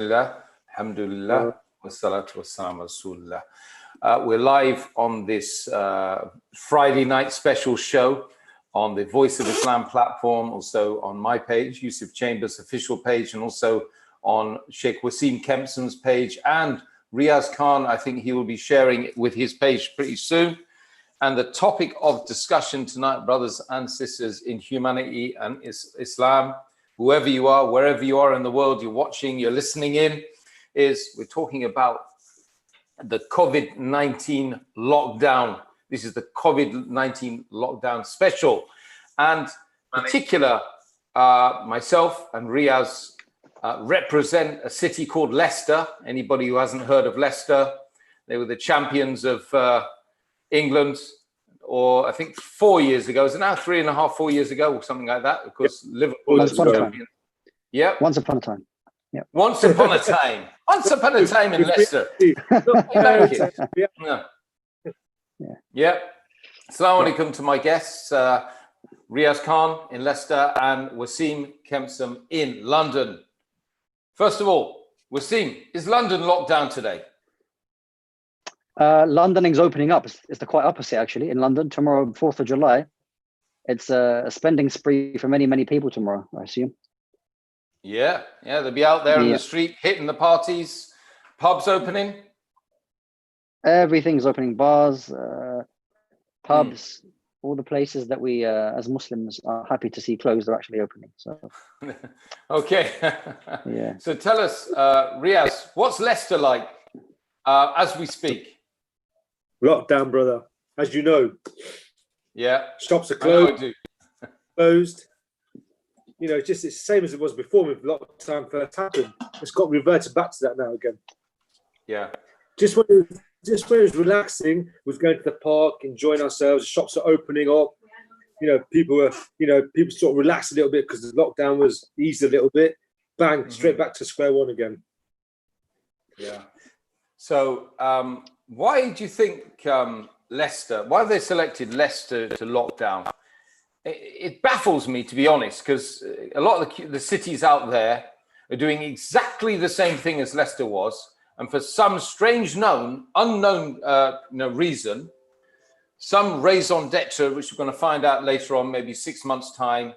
Alhamdulillah, wassalatu wassalamu rasulullah. We're live on this Friday night special show on the Voice of Islam platform, also on my page, Yusuf Chambers' official page, and also on Sheikh Wasim Kempson's page, and Riaz Khan. I think he will be sharing it with his page pretty soon. And the topic of discussion tonight, brothers and sisters in humanity and Islam, whoever you are, wherever you are in the world, you're watching, you're listening in, is we're talking about the COVID-19 lockdown. This is the COVID-19 lockdown special. And in particular, myself and Riaz represent a city called Leicester. Anybody who hasn't heard of Leicester, they were the champions of England, or I think 4 years ago. Is it now 3.5, 4 years ago, or something like that? Because Liverpool was champion. Yeah. Once upon a time. Yeah. Once upon a time. Once upon a time in Leicester. Thank you. Yeah. Yeah. Assalamu alaikum to my guests, Riaz Khan in Leicester and Wasim Kempson in London. First of all, Wasim, is London locked down today? London is opening up. It's the quite opposite, actually. In London, tomorrow, 4th of July, it's a spending spree for many, many people tomorrow, I assume. Yeah, they'll be out there in the street, hitting the parties, pubs opening. Everything's opening, bars, pubs, all the places that we, as Muslims, are happy to see closed are actually opening. So, okay. Yeah. So tell us, Riaz, what's Leicester like as we speak? Lockdown, brother. As you know. Yeah. Shops are closed. You know, it's the same as it was before when lockdown first happened. It's got reverted back to that now again. Yeah. Just when it was relaxing, was going to the park, enjoying ourselves. Shops are opening up. You know, people sort of relaxed a little bit because the lockdown was eased a little bit. Bang, straight back to square one again. Yeah. So, why do you think Leicester? Why have they selected Leicester to lock down? It baffles me, to be honest, because a lot of the cities out there are doing exactly the same thing as Leicester was, and for some strange unknown reason, some raison d'etre, which we're going to find out later on, maybe 6 months' time,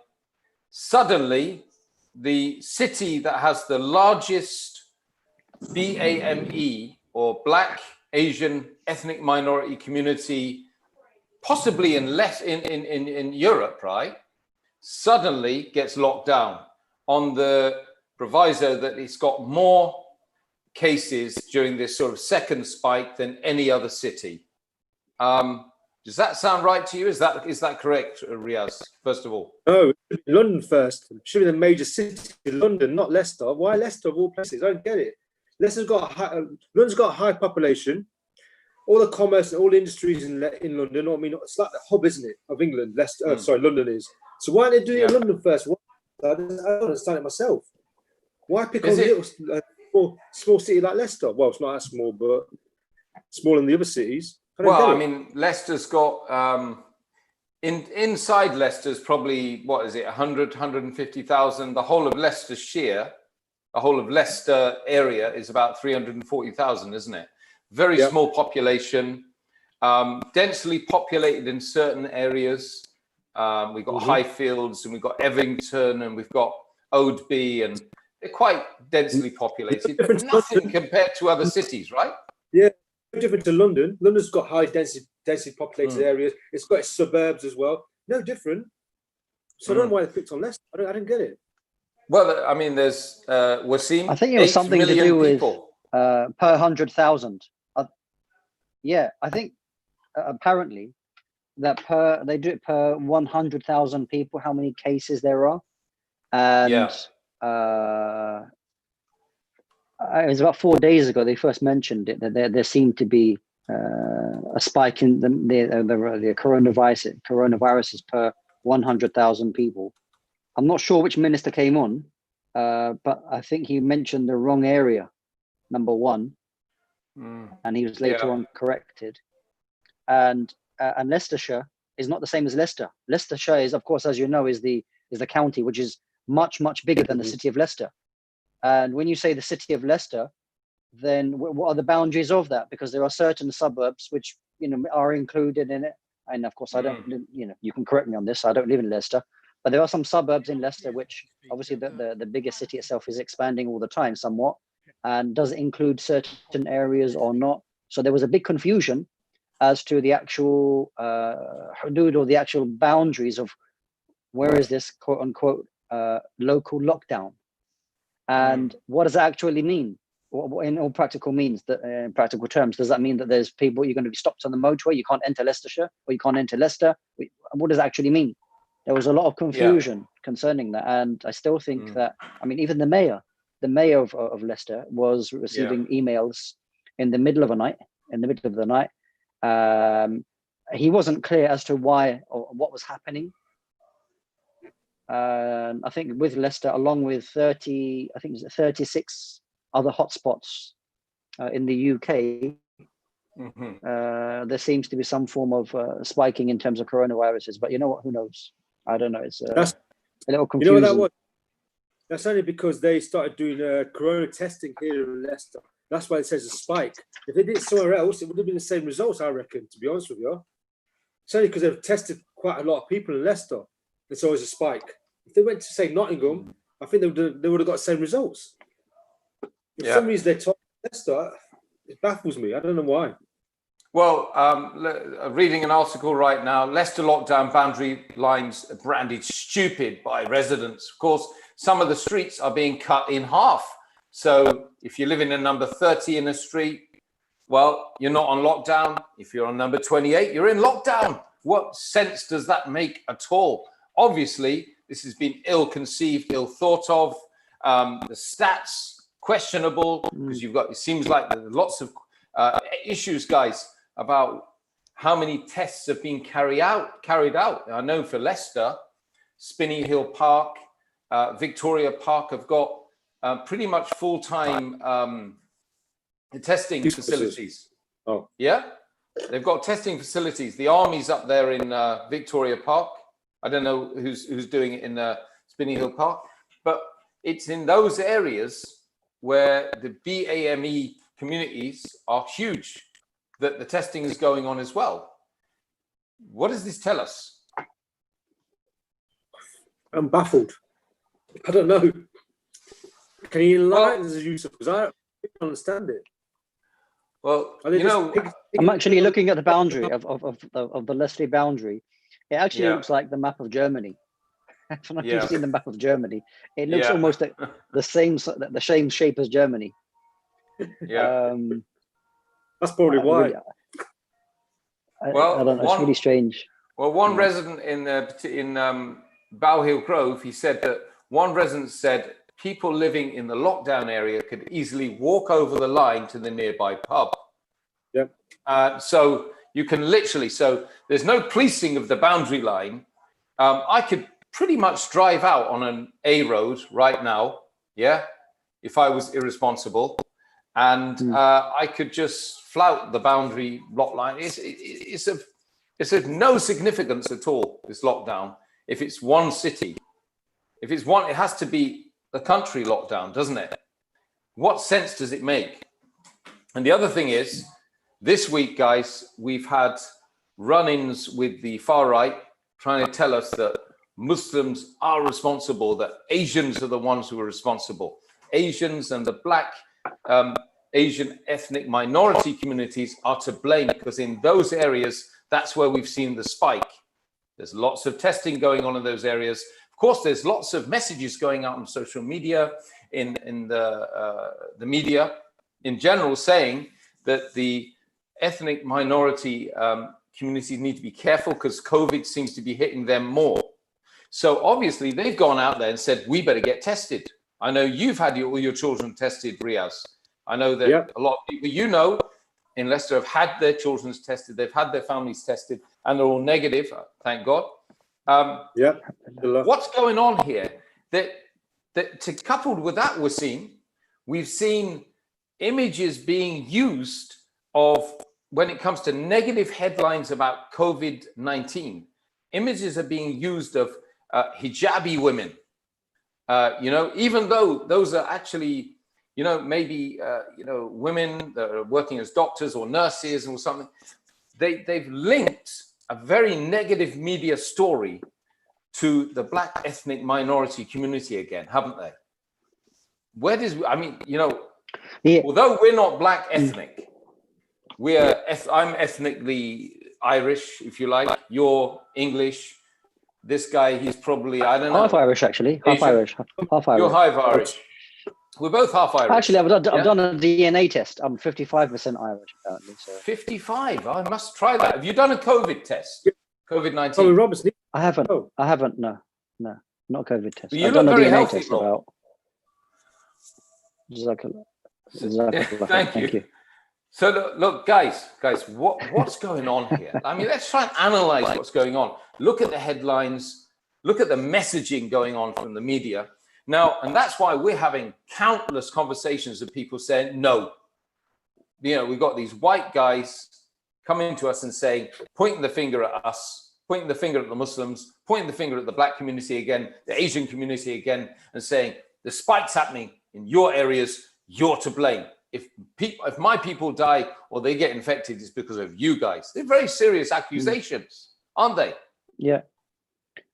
suddenly the city that has the largest BAME, or Black Asian ethnic minority community, possibly in Europe, right, suddenly gets locked down on the proviso that it's got more cases during this sort of second spike than any other city. Does that sound right to you? Is that correct, Riaz, first of all? No, London first. It should be the major city, London, not Leicester. Why Leicester of all places? I don't get it. London's got a high population. All the commerce and all the industries in London. I mean, it's like the hub, isn't it, of England? London is. So why aren't they doing it in London first? I don't understand it myself. Why pick on a little small city like Leicester? Well, it's not that small, but smaller than the other cities. I mean, Leicester's got inside Leicester's probably 150,000. The whole of Leicestershire, the whole of Leicester area is about 340,000, isn't it? Very small population, densely populated in certain areas. We've got Highfields, and we've got Evington, and we've got Oadby, and they're quite densely populated, but nothing compared to other cities, right? Yeah, different to London. London's got high density populated areas. It's got its suburbs as well. No different. So I don't know why they picked on Leicester. I don't get it. Well, I mean, there's Wasim. I think it was something to do with per 100,000. Yeah, I think apparently that they do it per 100,000 people, how many cases there are. And it was about 4 days ago they first mentioned it, that there seemed to be a spike in the coronaviruses per 100,000 people. I'm not sure which minister came on, but I think he mentioned the wrong area, number one. And he was later on corrected. And Leicestershire is not the same as Leicester. Leicestershire is, of course, as you know, is the county, which is much bigger than the city of Leicester. And when you say the city of Leicester, then what are the boundaries of that? Because there are certain suburbs which, you know, are included in it. And of course, I don't, you know, you can correct me on this. I don't live in Leicester, but there are some suburbs in Leicester which obviously the biggest city itself is expanding all the time somewhat. And does it include certain areas or not? So there was a big confusion as to the actual hudud, or the actual boundaries of where is this quote unquote local lockdown, and what does it actually mean in all practical means? That in practical terms, does that mean that there's people, you're going to be stopped on the motorway, you can't enter Leicestershire, or you can't enter Leicester? What does it actually mean? There was a lot of confusion concerning that, and I still think that, I mean, even the mayor of Leicester was receiving emails in the middle of the night. He wasn't clear as to why or what was happening. I think with Leicester, along with 36 other hotspots in the UK, there seems to be some form of spiking in terms of coronaviruses. But you know what? Who knows? I don't know. It's a little confusing. You know what that was? That's only because they started doing corona testing here in Leicester. That's why it says a spike. If they did it somewhere else, it would have been the same results, I reckon, to be honest with you. It's only because they've tested quite a lot of people in Leicester. It's always a spike. If they went to, say, Nottingham, I think they would have got the same results. For some reason, they told Leicester, it baffles me. I don't know why. Well, reading an article right now, Leicester lockdown boundary lines branded stupid by residents. Of course, some of the streets are being cut in half. So if you live in a number 30 in a street, well, you're not on lockdown. If you're on number 28, you're in lockdown. What sense does that make at all? Obviously, this has been ill-conceived, ill-thought of. The stats, questionable, because it seems like there's lots of issues, guys, about how many tests have been carried out. I know for Leicester, Spinney Hill Park, Victoria Park have got pretty much full-time testing facilities. Oh, yeah, they've got testing facilities. The army's up there in Victoria Park. I don't know who's doing it in Spinney Hill Park, but it's in those areas where the BAME communities are huge that the testing is going on as well. What does this tell us? I'm baffled. I don't know. Can you enlighten us, Yusuf? Because I don't understand it. Well, you know, I'm actually looking at the boundary of the Leicester boundary. It actually looks like the map of Germany. I don't know if you've seen the map of Germany. It looks almost like the same shape as Germany. Yeah. That's probably why. I don't know. It's really strange. Well, one resident in Bow Hill Grove, he said that one resident said people living in the lockdown area could easily walk over the line to the nearby pub. Yep. So you can literally, so there's no policing of the boundary line. I could pretty much drive out on an A road right now, if I was irresponsible, and I could just flout the boundary lot line. It's of no significance at all, this lockdown. If it's one city, if it's one, it has to be a country lockdown, doesn't it? What sense does it make? And the other thing is, this week, guys, we've had run-ins with the far right trying to tell us that Muslims are responsible, that Asians are the ones who are responsible. Asians and the black Asian ethnic minority communities are to blame, because in those areas, that's where we've seen the spike. There's lots of testing going on in those areas. Of course, there's lots of messages going out on social media, in the media in general, saying that the ethnic minority communities need to be careful because COVID seems to be hitting them more. So obviously they've gone out there and said, we better get tested. I know you've had all your children tested, Riaz. I know that a lot of people, you know, in Leicester have had their children tested, they've had their families tested, and they're all negative, thank God. What's going on here? Coupled with that, we've seen images being used of, when it comes to negative headlines about COVID-19, images are being used of hijabi women, You know, even though those are actually, you know, maybe, you know, women that are working as doctors or nurses or something, they've linked a very negative media story to the Black ethnic minority community again, haven't they? Where does, I mean, you know, although we're not Black ethnic, I'm ethnically Irish, if you like. You're English. This guy, he's probably, I don't know. Half Irish, actually. Half Asian. Irish. Half Irish. You're half Irish. We're both half Irish. Actually, I've done a DNA test. I'm 55% Irish, apparently. So. 55. I must try that. Have you done a COVID test? COVID-19. Tommy Robertson. I haven't. I haven't. No, not a COVID test. You I've look done a very DNA healthy, test Rob. about. Thank you. So look, guys, what's going on here? I mean, let's try and analyze what's going on. Look at the headlines. Look at the messaging going on from the media. Now, and that's why we're having countless conversations of people saying, no, you know, we've got these white guys coming to us and saying, pointing the finger at us, pointing the finger at the Muslims, pointing the finger at the Black community again, the Asian community again, and saying, the spike's happening in your areas, you're to blame. If my people die or they get infected, it's because of you guys. They're very serious accusations, aren't they? Yeah.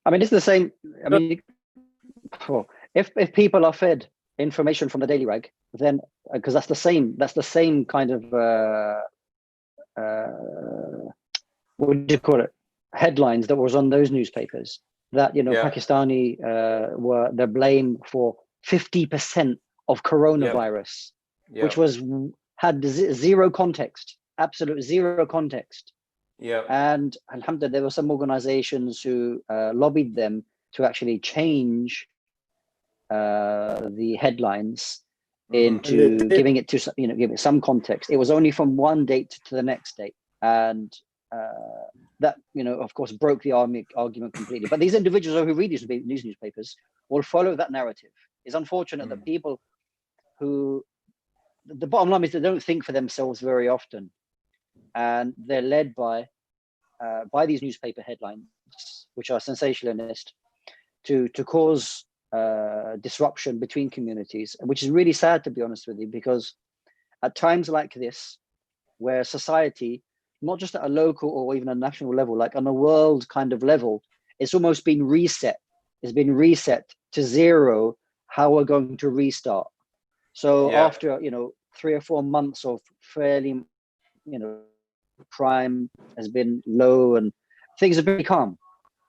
I mean, it's the same. I mean, if people are fed information from the Daily Rag, then because that's the same kind of what do you call it? Headlines that was on those newspapers that, you know, Pakistani were the blame for 50% of coronavirus, which had zero context, absolute zero context. Yeah. And alhamdulillah, there were some organizations who lobbied them to actually change the headlines into giving it to, you know, give it some context. It was only from one date to the next date. And that, you know, of course, broke the argument completely. But these individuals who read these newspapers will follow that narrative. It's unfortunate that people who, the bottom line is they don't think for themselves very often. And they're led by these newspaper headlines, which are sensationalist, to cause disruption between communities, which is really sad, to be honest with you, because at times like this, where society, not just at a local or even a national level, like on a world kind of level, it's almost been reset. It's been reset to zero. How we're going to restart. So after, you know, 3 or 4 months of fairly, you know, crime has been low and things have been calm.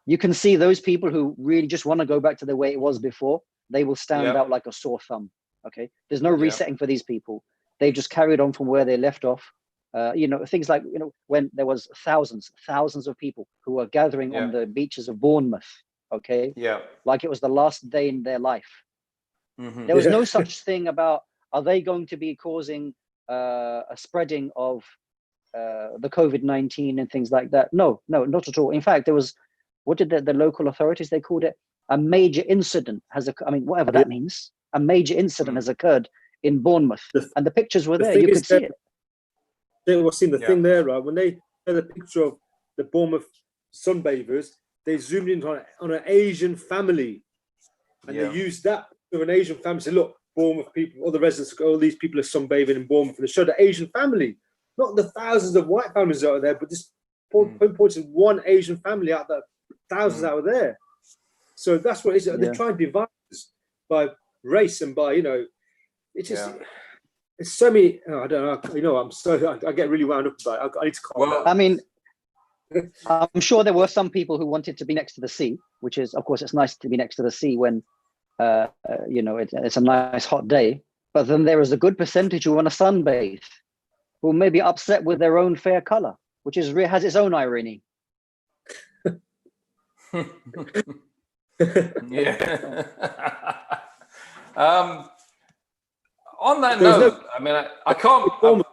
You can see those people who really just want to go back to the way it was before, they will stand out like a sore thumb. Okay. There's no resetting for these people. They just carried on from where they left off. You know, things like, you know, when there was thousands of people who were gathering on the beaches of Bournemouth. Okay. Yeah. Like it was the last day in their life. There was no such thing about, are they going to be causing a spreading of the COVID-19 and things like that? No, not at all. In fact, there was, what did the local authorities, they called it a major incident I mean, whatever that means, a major incident has occurred in Bournemouth. And the pictures were there, you could see it. Wasim, the thing there, right, when they had a picture of the Bournemouth sunbathers, they zoomed in on an Asian family. And they used that of an Asian family, say, look, Bournemouth people, all the residents, all these people are sunbathing in Bournemouth, and they showed the Asian family, not the thousands of white families out there, but just pointing one Asian family out there, thousands out there. So that's what it is. They try and divide us by race and by, you know, it's just, it's so many, I don't know, you know, I get really wound up about it. I need to calm down. I mean, I'm sure there were some people who wanted to be next to the sea, which is, of course, it's nice to be next to the sea when, you know, it's a nice hot day. But then there is a good percentage who want to sunbathe, who may be upset with their own fair color, which has its own irony. Yeah. On that note, I mean, I can't.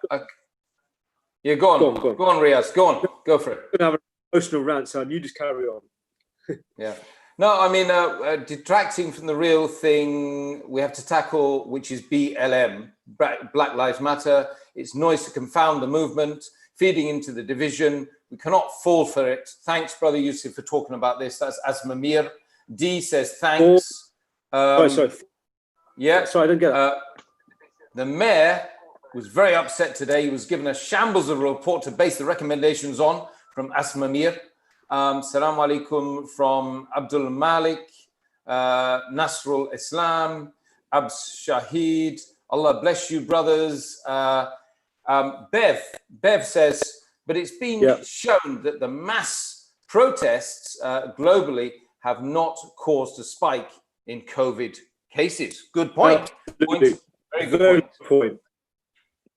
Yeah, go on, Riaz. Go for it. I'm gonna have an emotional rant, son. You just carry on. Yeah. No, I mean, detracting from the real thing we have to tackle, which is BLM, Black Lives Matter. It's noise to confound the movement, feeding into the division. We cannot fall for it. Thanks, Brother Yusuf, for talking about this. That's Asmamir. D says thanks. Sorry. Yeah. Sorry, I didn't get it. The mayor was very upset today. He was given a shambles of a report to base the recommendations on from Asma Mir. Salam alaikum from Abdul Malik, Nasrul Islam, Abs Shahid. Allah bless you, brothers. Bev says, but it's been shown that the mass protests globally have not caused a spike in COVID cases. Good point. Very good point.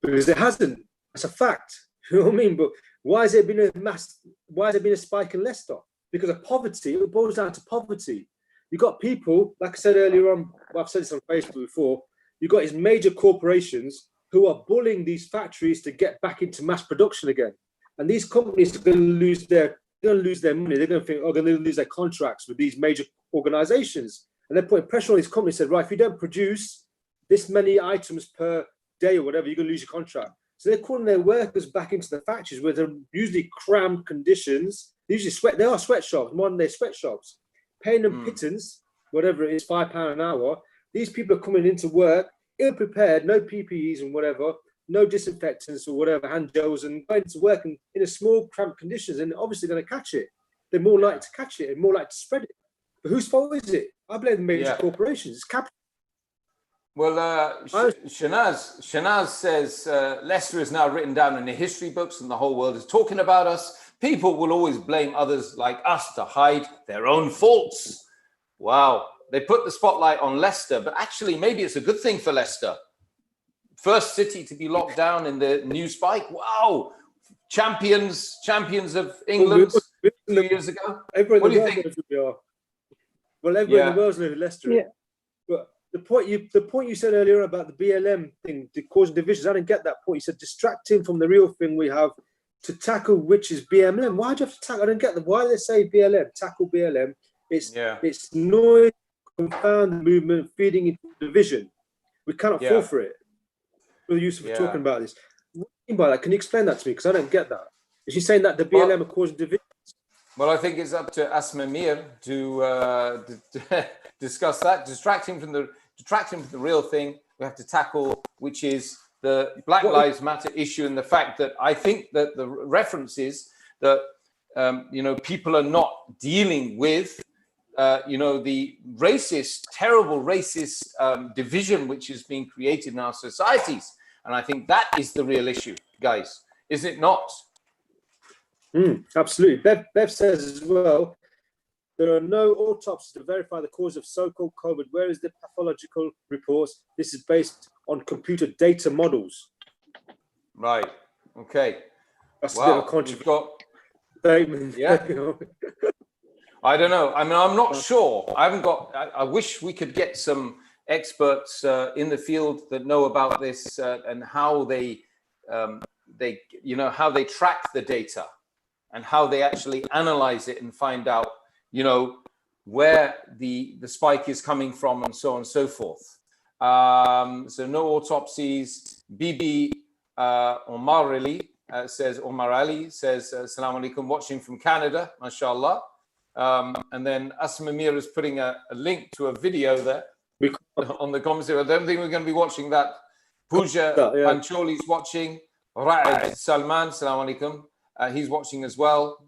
Because it hasn't. That's a fact. You know what I mean? But why has it been a spike in Leicester? Because of poverty. It boils down to poverty. You've got people, like I said earlier on, I've said this on Facebook before, you've got these major corporations who are bullying these factories to get back into mass production again. And these companies are going to lose their money. They're going to think, they're going to lose their contracts with these major organizations. And they're putting pressure on these companies, said, right, if you don't produce this many items per day or whatever, you're going to lose your contract. So they're calling their workers back into the factories where they're usually cramped conditions. They are sweatshops, modern day sweatshops, paying them pittance, whatever it is, £5 an hour. These people are coming into work ill-prepared, no PPEs and whatever, no disinfectants or whatever, hand gels, and going to work in a small, cramped conditions, and obviously going to catch it. They're more likely to catch it and more likely to spread it. But whose fault is it? I blame the major corporations. It's capital. Well, Shanaz says, Leicester is now written down in the history books and the whole world is talking about us. People will always blame others like us to hide their own faults. Wow. They put the spotlight on Leicester, but actually maybe it's a good thing for Leicester. First city to be locked down in the new spike. Wow. Champions of England 2 years ago. What do you think? Well, everyone in the world knows Leicester. Yeah. But the point you said earlier about the BLM thing, the causing divisions, I didn't get that point. You said distracting from the real thing we have to tackle, which is BLM. Why do you have to tackle? I don't get that. Why do they say BLM? Tackle BLM. It's noise, confound the movement, feeding into division. We cannot fall for it. Well, Yusuf was talking about this. What do you mean by that? Can you explain that to me? Because I don't get that. Is she saying that the BLM are causing division? Well, I think it's up to Asma Mir to discuss that. Distracting from the real thing we have to tackle, which is the Black Lives Matter issue, and the fact that I think that the reference is that people are not dealing with the terrible racist division which is being created in our societies, and I think that is the real issue, guys. Is it not? Absolutely. Bev says as well, there are no autopsies to verify the cause of so-called COVID. Where is the pathological reports? This is based on computer data models. Right. Okay. That's a bit of a controversial statement. Yeah. I don't know. I mean, I'm not sure. I wish we could get some experts in the field that know about this and how they track the data and how they actually analyze it and find out, where the spike is coming from and so on and so forth. So no autopsies. Bibi Omar Ali says, Assalamu alaikum, watching from Canada, mashallah. And then Asma Mir is putting a link to a video there on the comments. I don't think we're going to be watching that. Pooja Pancholi's watching. Riaz Salman, Assalamu alaikum. He's watching as well.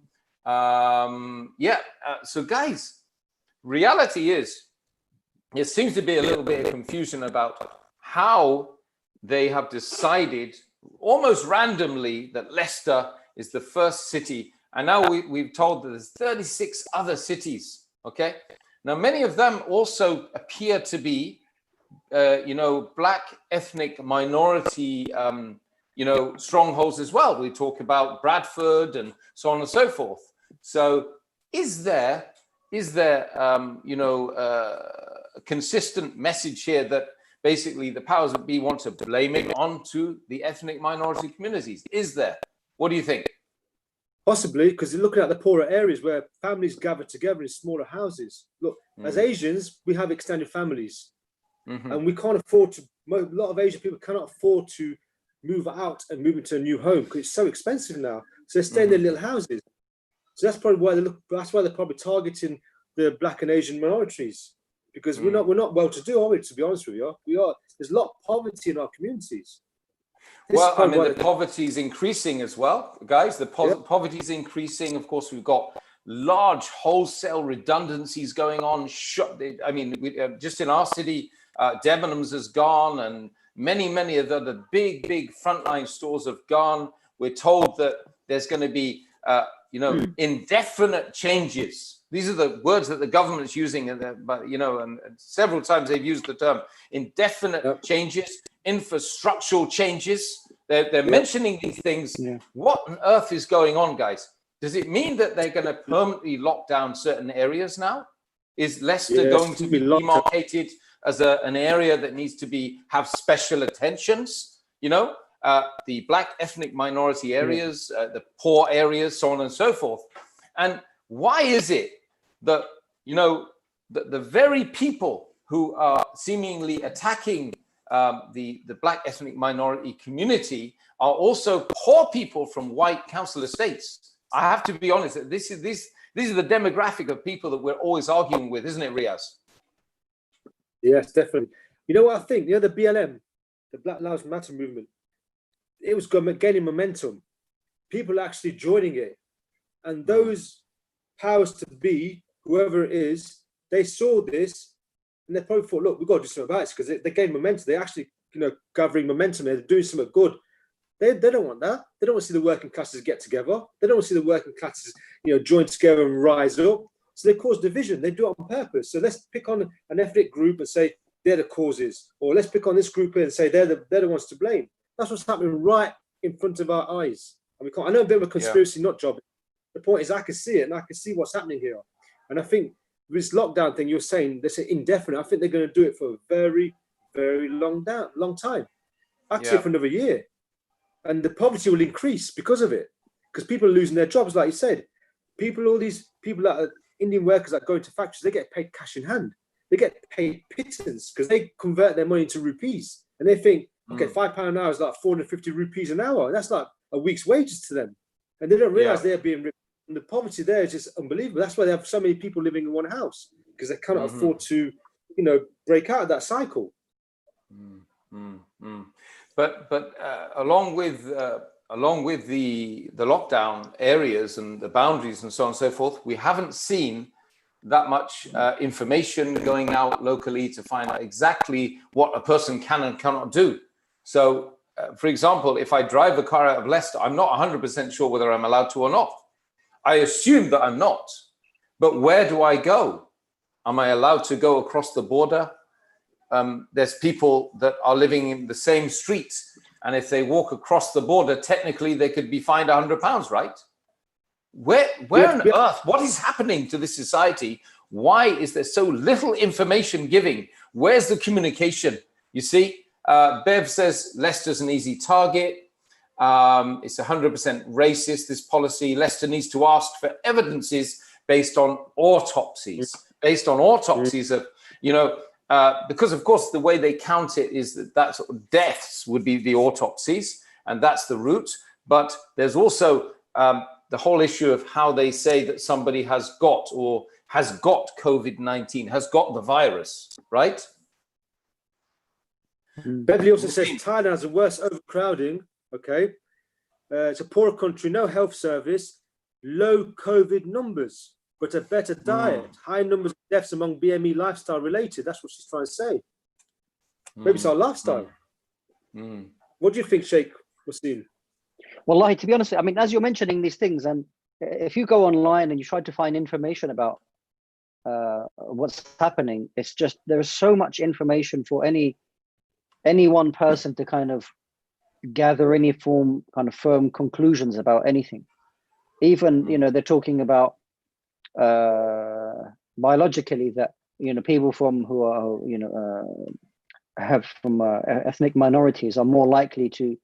So guys, reality is, there seems to be a little bit of confusion about how they have decided almost randomly that Leicester is the first city. And now we've told that there's 36 other cities, okay? Now, many of them also appear to be, Black ethnic minority, strongholds as well. We talk about Bradford and so on and so forth. So is there a consistent message here that basically the powers that be want to blame it onto the ethnic minority communities? Is there? What do you think? Possibly, because you're looking at the poorer areas where families gather together in smaller houses. Look, as Asians, we have extended families, and we can't afford to. A lot of Asian people cannot afford to move out and move into a new home because it's so expensive now. So they stay in their little houses. So that's probably why that's why they're probably targeting the Black and Asian minorities. because we're not well to do, are we? To be honest with you, there's a lot of poverty in our communities. Well, I mean, the poverty is increasing as well, guys. The Yeah. poverty is increasing. Of course, we've got large wholesale redundancies going on. I mean, just in our city, Debenhams has gone, and many of the big frontline stores have gone. We're told that there's going to be, indefinite changes. These are the words that the government is using, and several times they've used the term indefinite changes, infrastructural changes. They're mentioning these things. Yeah. What on earth is going on, guys? Does it mean that they're going to permanently lock down certain areas now? Is Leicester going to be demarcated as an area that needs to have special attentions? The black ethnic minority areas, the poor areas, so on and so forth. And why is it that, the very people who are seemingly attacking the black ethnic minority community are also poor people from white council estates? I have to be honest, this is the demographic of people that we're always arguing with, isn't it, Riaz? Yes, definitely. You know what I think? The BLM, the Black Lives Matter movement, it was gaining momentum. People are actually joining it. And those powers to be, whoever it is, they saw this and they probably thought, look, we've got to do something about it, because they gained momentum. They're actually, gathering momentum. They're doing something good. They don't want that. They don't want to see the working classes get together. They don't want to see the working classes, join together and rise up. So they cause division. They do it on purpose. So let's pick on an ethnic group and say they're the causes, or let's pick on this group and say they're the ones to blame. That's what's happening right in front of our eyes. And I know a bit of a conspiracy nut job. The point is, I can see it and I can see what's happening here. And I think this lockdown thing you're saying, they say indefinite. I think they're going to do it for a very, very long time. Actually, for another year. And the poverty will increase because of it. Because people are losing their jobs, like you said. All these people that are Indian workers that go into factories, they get paid cash in hand. They get paid pittance because they convert their money into rupees. And they think, okay, £5 an hour is like 450 rupees an hour. That's like a week's wages to them. And they don't realize they're being ripped. And the poverty there is just unbelievable. That's why they have so many people living in one house, because they cannot afford to, break out of that cycle. But along with the lockdown areas and the boundaries and so on and so forth, we haven't seen that much information going out locally to find out exactly what a person can and cannot do. So, for example, if I drive a car out of Leicester, I'm not 100% sure whether I'm allowed to or not. I assume that I'm not. But where do I go? Am I allowed to go across the border? There's people that are living in the same street, and if they walk across the border, technically they could be fined £100, right? Where on earth, what is happening to this society? Why is there so little information giving? Where's the communication? You see, Bev says Leicester's an easy target. It's 100% racist, this policy. Leicester needs to ask for evidences based on autopsies, of, because of course the way they count it is that sort of deaths would be the autopsies, and that's the route. But there's also the whole issue of how they say that somebody has got COVID-19, has got the virus, right? Beverly also says Thailand has the worst overcrowding. Okay, it's a poorer country, no health service, low COVID numbers, but a better diet, high numbers of deaths among BME lifestyle related. That's what she's trying to say. Maybe it's our lifestyle. What do you think, Sheikh Wasim? Wallahi, to be honest, I mean, as you're mentioning these things, and if you go online and you try to find information about what's happening, it's just, there's so much information for any one person to kind of gather any form, kind of firm conclusions about anything. Even, they're talking about biologically that, people who are, have from ethnic minorities are more likely to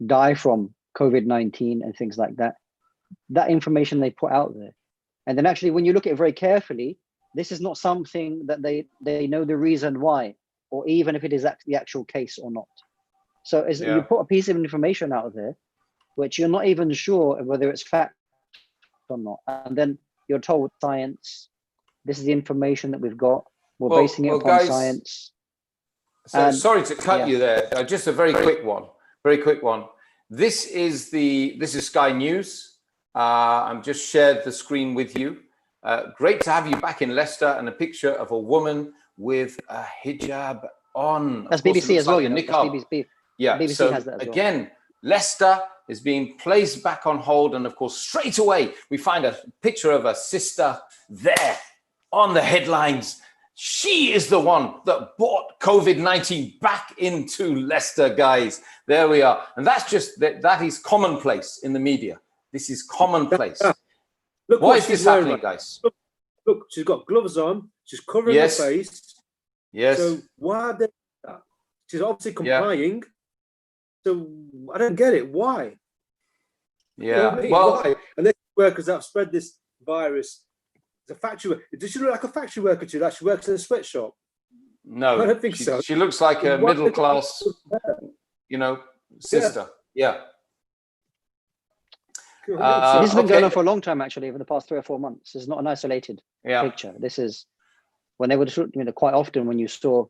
die from COVID-19 and things like that. That information they put out there. And then actually, when you look at it very carefully, this is not something that they know the reason why, or even if it is the actual case or not. So you put a piece of information out there, which you're not even sure whether it's fact or not. And then you're told science, This is the information that we've got. We're Well, basing it well, upon guys, science. So And- sorry to cut yeah. you there. Just a very quick one. Very quick one. This is Sky News. I'm just shared the screen with you. Great to have you back in Leicester, and a picture of a woman with a hijab on. That's Of course, it BBC looks as well, like you a know. That's niqab. BBC. Yeah. BBC So has that as well. again, Leicester is being placed back on hold, and of course, straight away we find a picture of a sister there on the headlines. She is the one that brought COVID-19 back into Leicester, guys. There we are. And that's just, that is commonplace in the media. This is commonplace. Look Why what is this she's wearing, happening, guys? Look, she's got gloves on. She's covering Yes. her face. Yes. So why are they that? She's obviously complying. So I don't get it. Why? You know Yeah. what I mean? Well, Why? And then workers that have spread this virus. The factory. Does she look like a factory worker to you? Like she works in a sweatshop? no. I don't think so. She looks like a Why- middle class, sister. Yeah. This has been going okay. on for a long time, actually, over the past 3 or 4 months. This is not an isolated Yeah. picture. This is when they would, quite often when you saw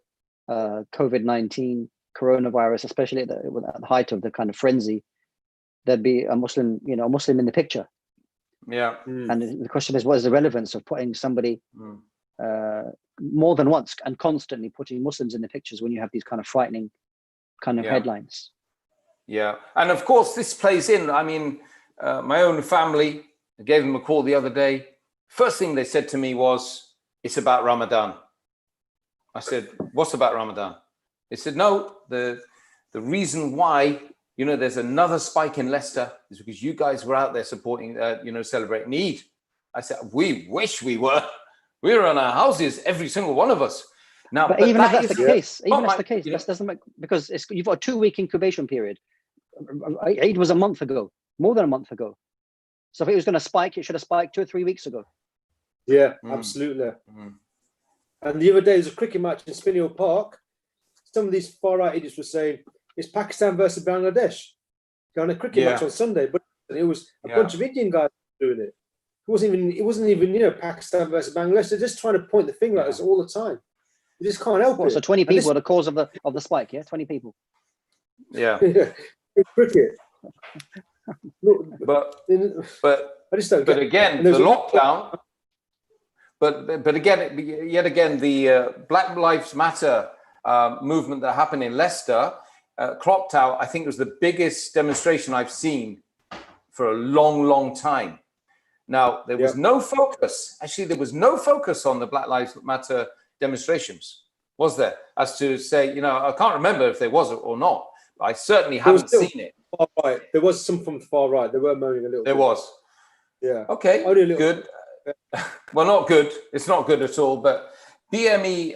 COVID-19, coronavirus, especially at the height of the kind of frenzy, there'd be a Muslim, a Muslim in the picture. Yeah. And the question is, what is the relevance of putting somebody more than once and constantly putting Muslims in the pictures when you have these kind of frightening kind of headlines? Yeah. And of course, this plays in. I mean, my own family, I gave them a call the other day. First thing they said to me was, it's about Ramadan. I said, what's about Ramadan? They said, no, the reason why, there's another spike in Leicester is because you guys were out there supporting, celebrating Eid. I said, we wish we were. We were in our houses, every single one of us. Now, but even if that's the case, that doesn't make, because you've got a 2-week incubation period. Eid was a month ago, more than a month ago. So if it was going to spike, it should have spiked 2 or 3 weeks ago. Yeah, absolutely. And the other day, there's a cricket match in Spinney Park. Some of these far-right idiots were saying, it's Pakistan versus Bangladesh. On a cricket match on Sunday, but it was a bunch of Indian guys doing it. It wasn't even Pakistan versus Bangladesh. They're just trying to point the finger at us all the time. You just can't help it. So 20 people are the cause of the spike, yeah? 20 people. Yeah. Cricket. But I just don't get again, the lockdown. But again, yet again, the Black Lives Matter movement that happened in Leicester, clocked out. I think it was the biggest demonstration I've seen for a long, long time. Now, there was no focus. Actually, there was no focus on the Black Lives Matter demonstrations, was there? As to say, I can't remember if there was or not. I certainly haven't seen it. Far right. There was some from the far right. They were moaning a little bit. There was. Yeah. Okay, good. Well, not good. It's not good at all. But BAME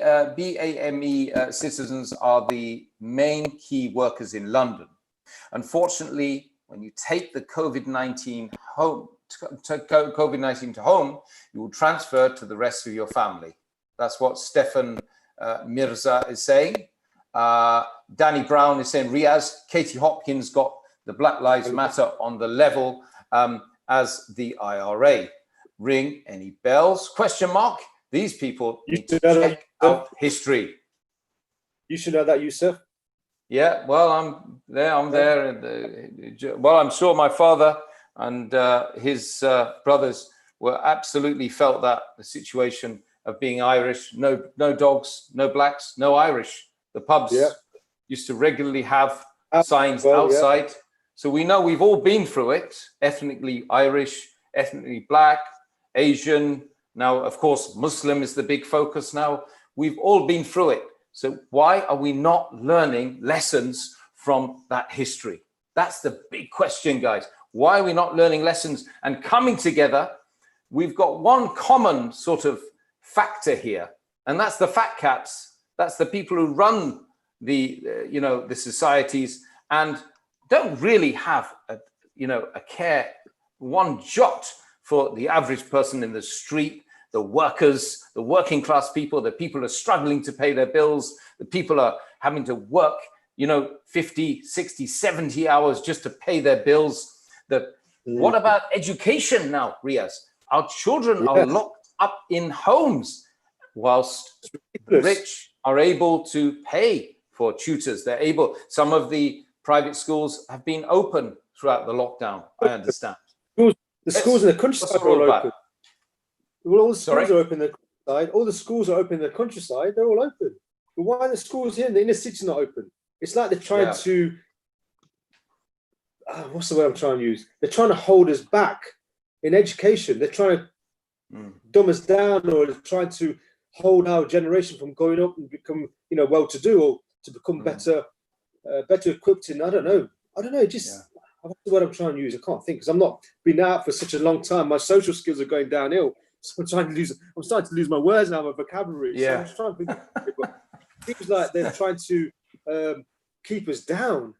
citizens are the main key workers in London. Unfortunately, when you take the COVID-19 to home, you will transfer to the rest of your family. That's what Stefan Mirza is saying. Danny Brown is saying, Riaz, Katie Hopkins got the Black Lives Matter on the level as the IRA. Ring any bells? Question mark. These people need to check out history. You should know that, Yusuf. Yeah, well, I'm there. Well, I'm sure my father and his brothers were absolutely felt that the situation of being Irish, no dogs, no blacks, no Irish. The pubs used to regularly have signs outside. Yeah. So we know we've all been through it, ethnically Irish, ethnically black, Asian. Now, of course, Muslim is the big focus now. We've all been through it. So why are we not learning lessons from that history? That's the big question, guys. Why are we not learning lessons and coming together? We've got one common sort of factor here, and that's the fat cats. That's the people who run the societies and don't really have a care one jot for the average person in the street, the workers, the working class people, the people who are struggling to pay their bills, the people are having to work, 50, 60, 70 hours just to pay their bills. What about education now, Riaz? Our children are locked up in homes, whilst the rich are able to pay for tutors. They're able, some of the private schools have been open throughout the lockdown, I understand. The schools in the countryside are all open. Well, all the schools are open in the countryside. All the schools are open in the countryside. They're all open. But why are the schools here in the inner city not open? It's like they're trying to, what's the word I'm trying to use? They're trying to hold us back in education. They're trying to dumb us down, or they're trying to hold our generation from going up and become, well-to-do, or to become better equipped in, I don't know, just what's the word I'm trying to use? I can't think, because I'm not been out for such a long time. My social skills are going downhill. So I'm starting to lose my words now, my vocabulary. So I'm just trying to think, but it seems like they're trying to keep us down.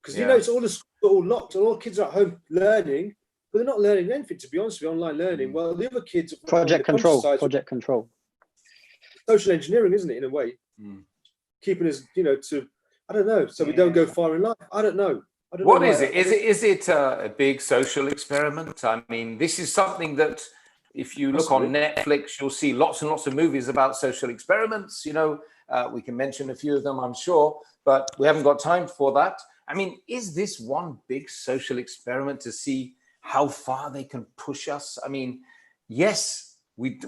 Because, it's all the schools are all locked, and all the kids are at home learning, but they're not learning anything, to be honest with you, online learning. Well, the other kids... Project control. Social engineering, isn't it, in a way? Keeping us, to... I don't know. So we don't go far in life. I don't know. What is it? Is it a big social experiment? I mean, this is something that if you look on Netflix, you'll see lots and lots of movies about social experiments. We can mention a few of them, I'm sure, but we haven't got time for that. I mean, is this one big social experiment to see how far they can push us? I mean, yes, we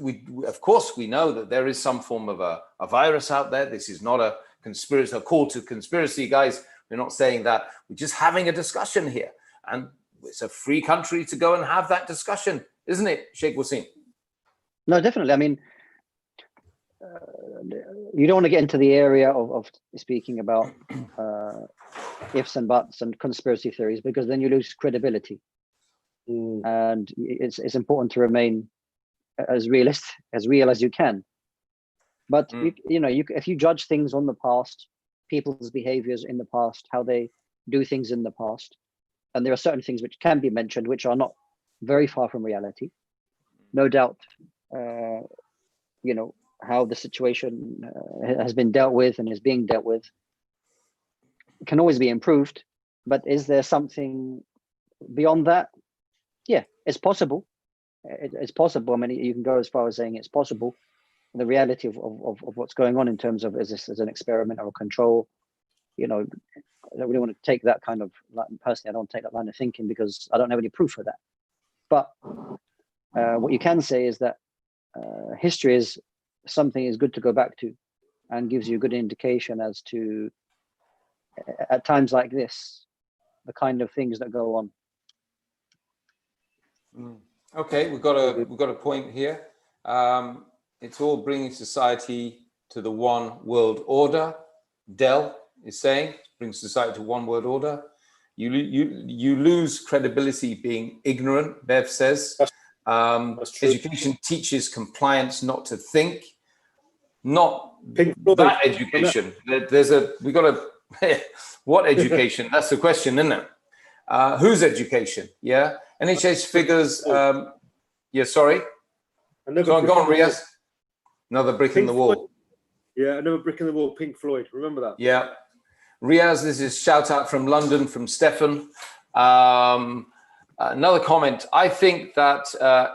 of course we know that there is some form of a virus out there. This is not a conspiracy, a call to conspiracy, guys. We're not saying that. We're just having a discussion here, and it's a free country to go and have that discussion, isn't it, Sheikh Wasim? No, definitely. I mean, you don't want to get into the area of speaking about ifs and buts and conspiracy theories, because then you lose credibility. And it's important to remain as real as you can. But if you judge things on the past, people's behaviors in the past, how they do things in the past, and there are certain things which can be mentioned which are not very far from reality. No doubt, how the situation has been dealt with and is being dealt with can always be improved. But is there something beyond that? Yeah, it's possible. It's possible. I mean, you can go as far as saying it's possible. The reality of what's going on in terms of, is this as an experiment or a control? I don't really want to take that kind of, personally, I don't take that line of thinking, because I don't have any proof of that. But what you can say is that history is something is good to go back to, and gives you a good indication as to, at times like this, the kind of things that go on. Okay, we've got a point here. It's all bringing society to the one world order. Dell is saying, bring society to one world order. You lose credibility being ignorant, Bev says. Education teaches compliance, not to think. Not that education. We got a, what education? That's the question, isn't it? Whose education? Yeah. NHS figures, sorry. Go on, Riaz. Another brick in the wall. Yeah, another brick in the wall, Pink Floyd. Remember that? Yeah. Riaz, this is shout out from London, from Stefan. Another comment. I think that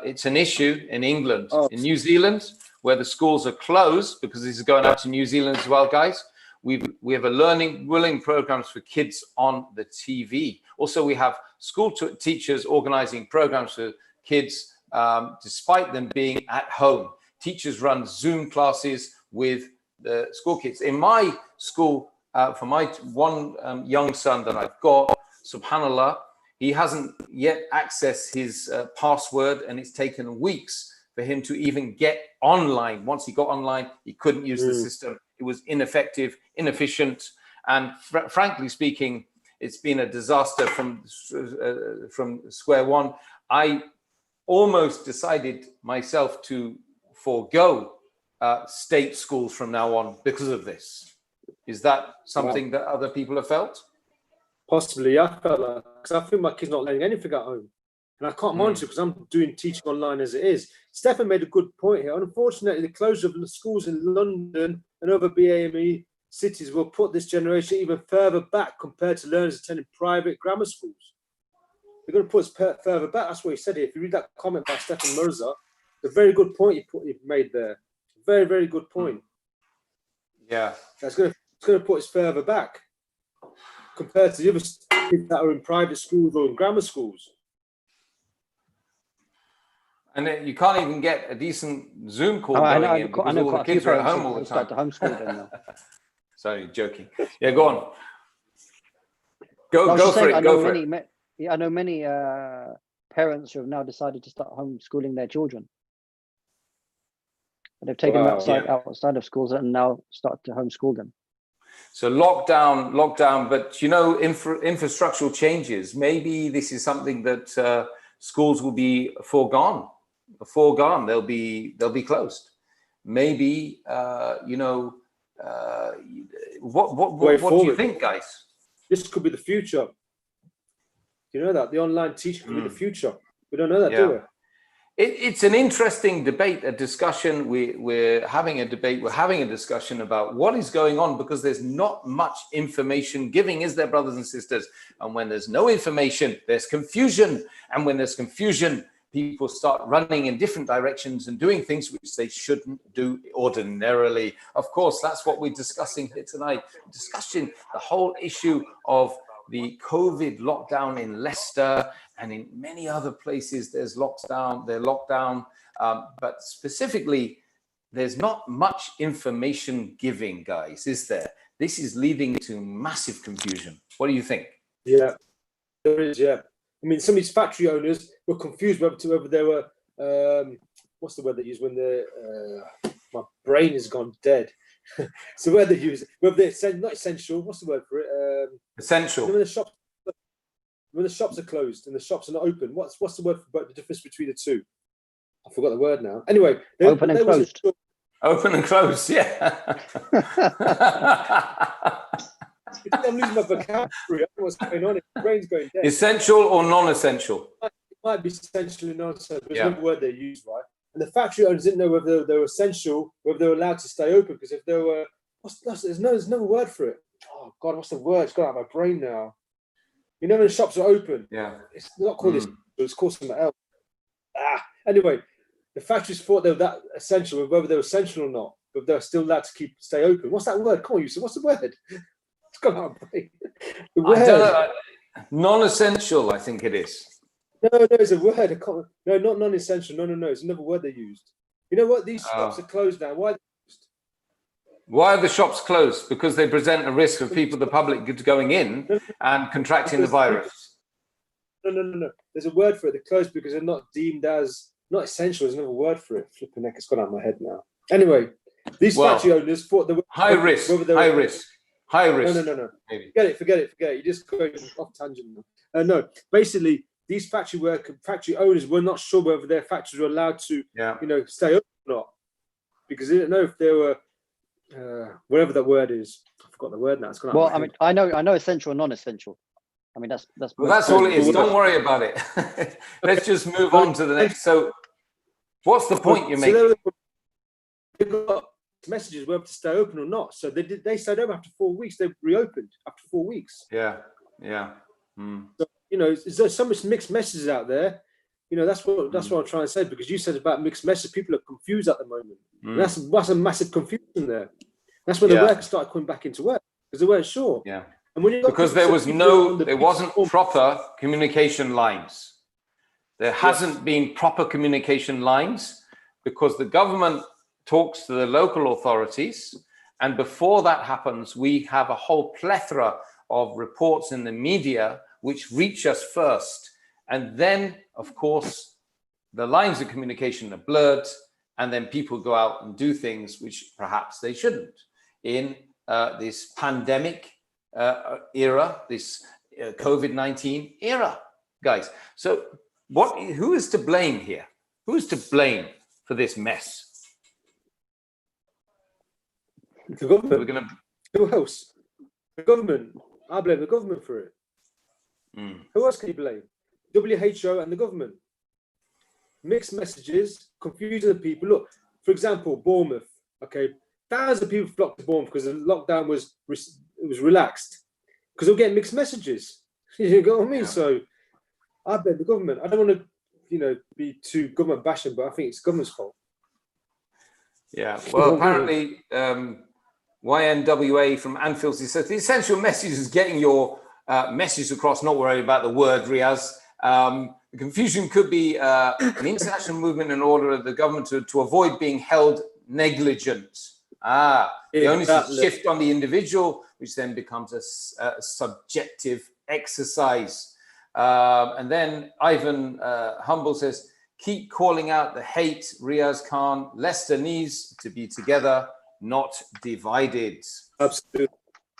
it's an issue in England. In New Zealand, where the schools are closed, because this is going out to New Zealand as well, guys. We have a learning programs for kids on the TV. Also, we have school teachers organizing programs for kids, despite them being at home. Teachers run Zoom classes with the school kids. In my school, for my one young son that I've got, subhanAllah, he hasn't yet accessed his password, and it's taken weeks for him to even get online. Once he got online, he couldn't use the system. It was ineffective, inefficient, and frankly speaking, it's been a disaster from square one. I almost decided myself to forego state schools from now on because of this. Is that something that other people have felt? Possibly, I felt like, because I feel my kid's not learning anything at home. And I can't monitor because I'm doing teaching online as it is. Stefan made a good point here. Unfortunately, the closure of the schools in London and other BAME cities will put this generation even further back compared to learners attending private grammar schools. They're going to put us further back. That's what he said here. If you read that comment by Stefan Mirza, a very good point you've made there. Very, very good point. Yeah. It's going to put us further back compared to the other kids that are in private schools or in grammar schools. And then you can't even get a decent Zoom call I going know, in because I know all the quite a few kids are at parents home all the who time. start to homeschool them now. Sorry, joking. Yeah, go on. I was Go just for saying, it. I know Go for many, it. I know many parents who have now decided to start homeschooling their children. They've taken them outside of schools and now start to homeschool them. So lockdown, but you know, infrastructural changes. Maybe this is something that schools will be foregone. They'll be closed. Maybe you know, what do you think, guys? This could be the future. You know that the online teaching could be the future. We don't know that, do we? It's an interesting debate, a discussion. We're having a debate. We're having a discussion about what is going on because there's not much information giving, is there, brothers and sisters? And when there's no information, there's confusion. And when there's confusion, people start running in different directions and doing things which they shouldn't do ordinarily. Of course, that's what we're discussing here tonight. Discussing the whole issue of the COVID lockdown in Leicester and in many other places. There's lockdown, but specifically, there's not much information giving, guys, is there? This is leading to massive confusion. What do you think? Yeah, there is. Yeah, I mean, some of these factory owners were confused whether they were what's the word they use when my brain has gone dead. So whether they use whether they're not essential. What's the word for it? Essential. When the shops are closed and the shops are not open, what's the word for the difference between the two? I forgot the word now. Anyway, open and closed. Open and closed, yeah. I'm losing my vocabulary. I don't know what's going on. My brain's going dead. Essential or non-essential? It might be essential and non-essential. There's another word they use, right? And the factory owners didn't know whether they were essential, whether they were allowed to stay open. Because if they were, there's no word for it. Oh God, what's the word? It's gone out of my brain now. You know when the shops are open. Yeah. It's not called this. It's called something else. Anyway, the factories thought they were that essential, whether they were essential or not, but they're still allowed to stay open. What's that word? Come on, Yusuf. What's the word? It's gone out of my brain. The word. I don't know. Non-essential, I think it is. No, it's a word. I can't, no, not non-essential. No. It's another word they used. You know what? These shops are closed now. Why? Why are the shops closed? Because they present a risk of people, the public, going in and contracting the virus. No. There's a word for it. They're closed because they're not deemed as not essential. There's another word for it. Flipping neck, it's gone out of my head now. Anyway, these factory owners thought they were high risk. No. Forget it. You're just going off tangent now. No, basically, these factory owners were not sure whether their factories were allowed to, stay open or not, because they didn't know if they were, whatever that word is. I forgot the word now. It's gone out. Well, I mean, I know essential and non-essential. I mean, that's all it is. Don't worry about it. Let's just move on to the next. So, what's the point you're making? They've got messages whether to stay open or not. So they stayed open after 4 weeks. They reopened after 4 weeks. Yeah. So, there's so much mixed messages out there. That's what I'm trying to say, because you said about mixed messages. People are confused at the moment. And that's a massive confusion there. That's when the workers started coming back into work because they weren't sure. Yeah. And when because there wasn't proper communication lines. There hasn't been proper communication lines because the government talks to the local authorities. And before that happens, we have a whole plethora of reports in the media which reach us first. And then, of course, the lines of communication are blurred, and then people go out and do things which perhaps they shouldn't. In this pandemic era, this COVID-19 era, guys. So who is to blame here? Who is to blame for this mess? The government. Who else? The government. I blame the government for it. Who else can you blame? WHO and the government. Mixed messages, confusing the people. Look, for example, Bournemouth. Okay, thousands of people flocked to Bournemouth because the lockdown was relaxed. Because they'll get mixed messages. You know what I mean? Yeah. So I blame the government. I don't want to, be too government bashing, but I think it's government's fault. Yeah. Well, apparently, YNWA from Anfield, he says the essential message is getting your message across. Not worried about the word, Riaz. The confusion could be an international movement in order of the government to avoid being held negligent. The onus is shift on the individual, which then becomes a subjective exercise. And then Ivan Humble says, keep calling out the hate, Riaz Khan. Leicester needs to be together, not divided. Absolutely.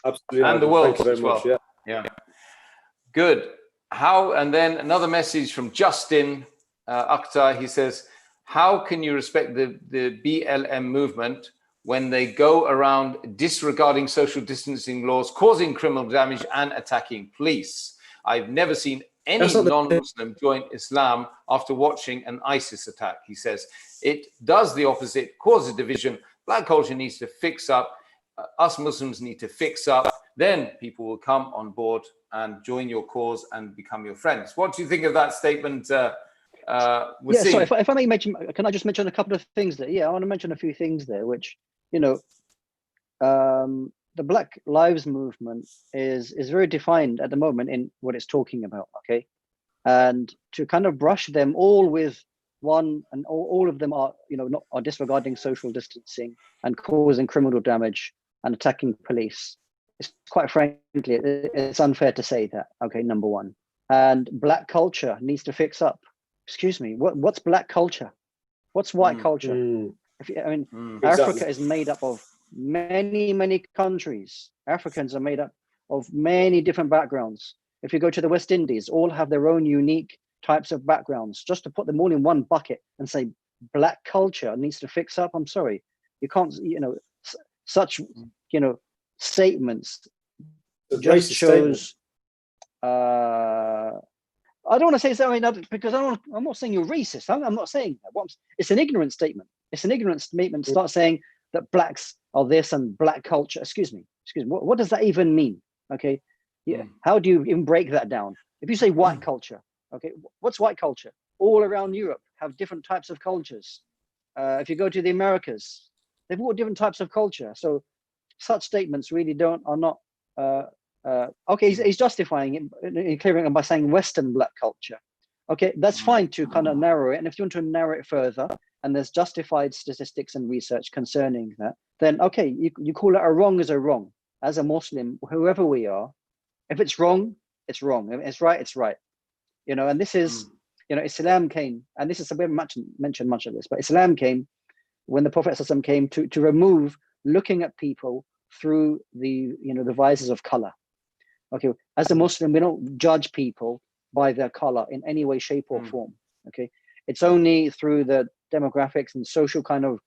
Absolutely. And the world Thank you as very well. much. Yeah. Good. And then another message from Justin Akhtar. He says, how can you respect the BLM movement when they go around disregarding social distancing laws, causing criminal damage and attacking police? I've never seen any non-Muslim join Islam after watching an ISIS attack. He says, it does the opposite, causes division. Black culture needs to fix up. Us Muslims need to fix up. Then people will come on board and join your cause and become your friends. What do you think of that statement? So if I may mention, can I just mention a couple of things there? Yeah, I want to mention a few things there, which, the Black Lives Movement is very defined at the moment in what it's talking about, okay? And to kind of brush them all with one, and all of them are, are disregarding social distancing and causing criminal damage and attacking police. It's quite frankly, it's unfair to say that, okay, number one. And Black culture needs to fix up. Excuse me, what's Black culture? What's white culture? Africa is made up of many countries. Africans are made up of many different backgrounds. If you go to the West Indies, all have their own unique types of backgrounds. Just to put them all in one bucket and say Black culture needs to fix up, I'm sorry. You can't, such, statements just shows I don't want to say something because I'm not saying you're racist. I'm not saying that. It's an ignorant statement. It's an ignorant statement to start saying that blacks are this and Black culture. Excuse me. What does that even mean? Okay. Yeah. How do you even break that down? If you say white culture, okay, what's white culture? All around Europe have different types of cultures. If you go to the Americas, they've all different types of culture. So such statements really are not. Okay, he's justifying it, clearing it by saying Western Black culture. Okay, that's fine to kind of narrow it. And if you want to narrow it further, and there's justified statistics and research concerning that, then okay, you call it a wrong as a wrong. As a Muslim, whoever we are, if it's wrong, it's wrong. If it's right, it's right. And this is, Islam came, and this is, we haven't mentioned much of this, but Islam came when the Prophet ﷺ came to remove looking at people through the, the vices of color. Okay, as a Muslim, we don't judge people by their color in any way, shape, or form. Okay, it's only through the demographics and social kind of